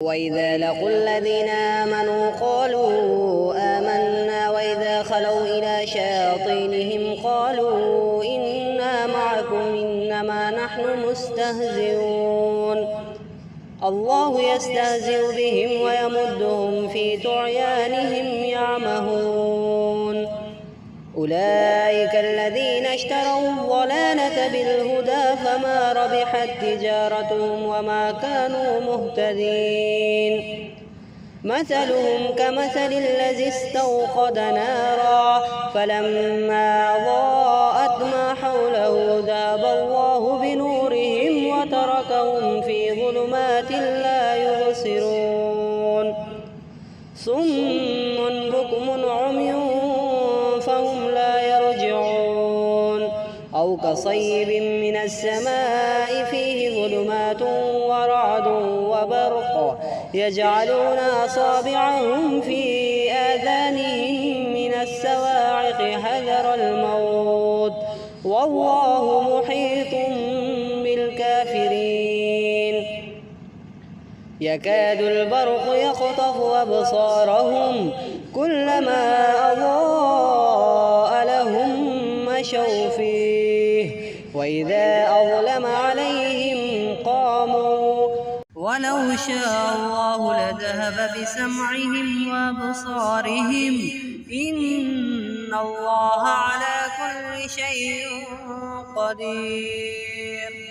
وإذا لقوا الذين آمنوا قالوا آمنا وإذا خلوا إلى شياطينهم قالوا إنا معكم إنما نحن مستهزئون الله يستهزئ بهم ويمدهم في طغيانهم يعمهون أولئك الذين اشتروا الضلالة بالهدى فما ربحت تجارتهم وما كانوا مهتدين مثلهم كمثل الذي استوقد نارا فلما أضاءت ما حوله ذهب الله بنورهم وتركهم في ظلمات لا يبصرون صم بكم عمي فهم لا يرجعون أو كصيب من السماء فيه ظلمات ورعد وبرق يجعلون أصابعهم في آذانهم من الصواعق حذر الموت والله محيط بالكافرين يكاد البرق يخطف أبصارهم كلما أضاء لهم مشوا فيه وإذا أظلم عليهم قاموا ولو شاء الله لذهب بسمعهم وأبصارهم إن الله على كل شيء قدير.